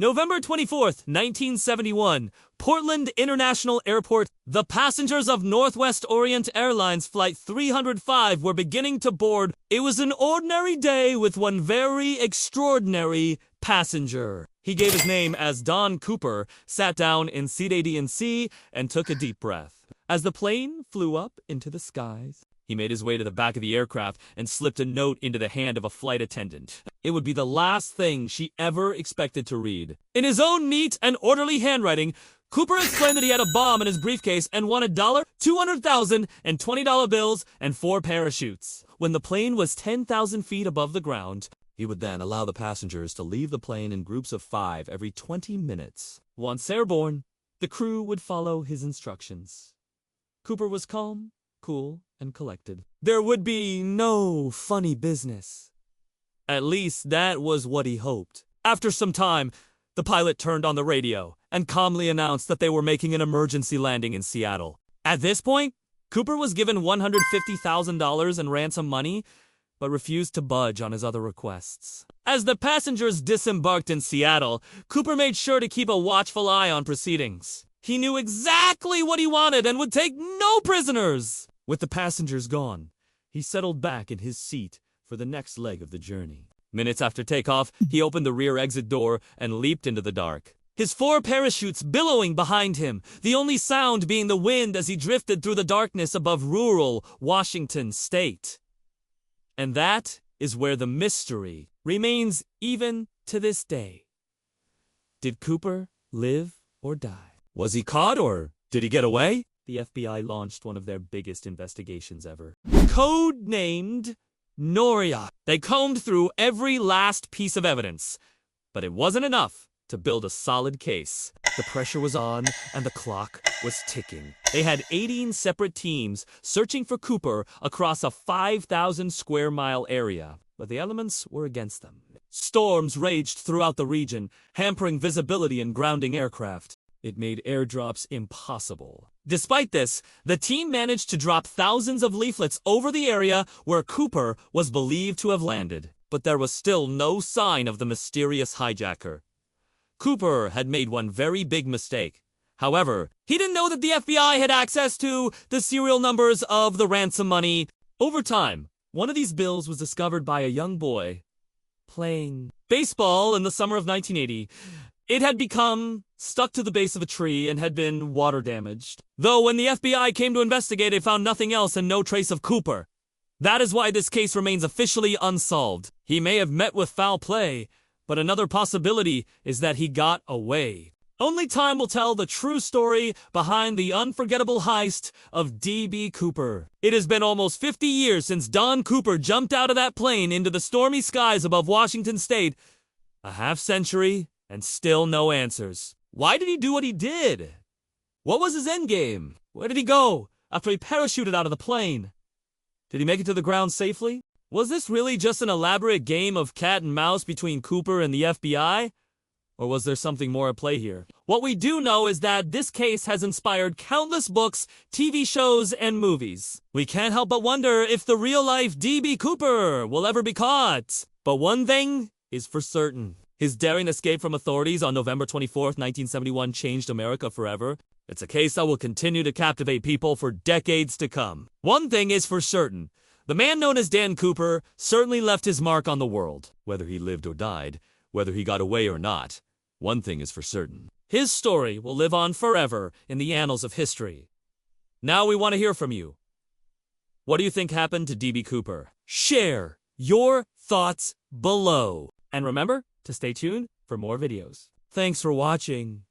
November 24th, 1971, Portland International Airport. The passengers of Northwest Orient Airlines Flight 305 were beginning to board. It was an ordinary day with one very extraordinary passenger. He gave his name as Don Cooper, sat down in seat AD&C, and took a deep breath. As the plane flew up into the skies, he made his way to the back of the aircraft and slipped a note into the hand of a flight attendant. It would be the last thing she ever expected to read. In his own neat and orderly handwriting, Cooper explained that he had a bomb in his briefcase and won $1, $200,000, and $20 bills and 4 parachutes. When the plane was 10,000 feet above the ground, he would then allow the passengers to leave the plane in groups of 5 every 20 minutes. Once airborne, the crew would follow his instructions. Cooper was calm, cool, and collected. There would be no funny business. At least that was what he hoped. After some time, the pilot turned on the radio and calmly announced that they were making an emergency landing in Seattle. At this point, Cooper was given $150,000 in ransom money, but refused to budge on his other requests. As the passengers disembarked in Seattle, Cooper made sure to keep a watchful eye on proceedings. He knew exactly what he wanted and would take no prisoners. With the passengers gone, he settled back in his seat for the next leg of the journey. Minutes after takeoff, he opened the rear exit door and leaped into the dark. His 4 parachutes billowing behind him, the only sound being the wind as he drifted through the darkness above rural Washington state. And that is where the mystery remains even to this day. Did Cooper live or die? Was he caught or did he get away? The FBI launched one of their biggest investigations ever. Code-named Noria. They combed through every last piece of evidence, but it wasn't enough to build a solid case. The pressure was on and the clock was ticking. They had 18 separate teams searching for Cooper across a 5,000 square mile area, but the elements were against them. Storms raged throughout the region, hampering visibility and grounding aircraft. It made airdrops impossible. Despite this, the team managed to drop thousands of leaflets over the area where Cooper was believed to have landed. But there was still no sign of the mysterious hijacker. Cooper had made one very big mistake. However, he didn't know that the FBI had access to the serial numbers of the ransom money. Over time, one of these bills was discovered by a young boy playing baseball in the summer of 1980. It had become stuck to the base of a tree and had been water damaged. Though when the FBI came to investigate, it found nothing else and no trace of Cooper. That is why this case remains officially unsolved. He may have met with foul play, but another possibility is that he got away. Only time will tell the true story behind the unforgettable heist of D.B. Cooper. It has been almost 50 years since Don Cooper jumped out of that plane into the stormy skies above Washington state. A half-century and still no answers. Why did he do what he did? What was his endgame? Where did he go after he parachuted out of the plane? Did he make it to the ground safely? Was this really just an elaborate game of cat and mouse between Cooper and the FBI? Or was there something more at play here? What we do know is that this case has inspired countless books, TV shows, and movies. We can't help but wonder if the real-life D.B. Cooper will ever be caught. But one thing is for certain. His daring escape from authorities on November 24th, 1971 changed America forever. It's a case that will continue to captivate people for decades to come. One thing is for certain. The man known as Dan Cooper certainly left his mark on the world. Whether he lived or died, whether he got away or not, one thing is for certain. His story will live on forever in the annals of history. Now we want to hear from you. What do you think happened to D.B. Cooper? Share your thoughts below. And remember to stay tuned for more videos. Thanks for watching.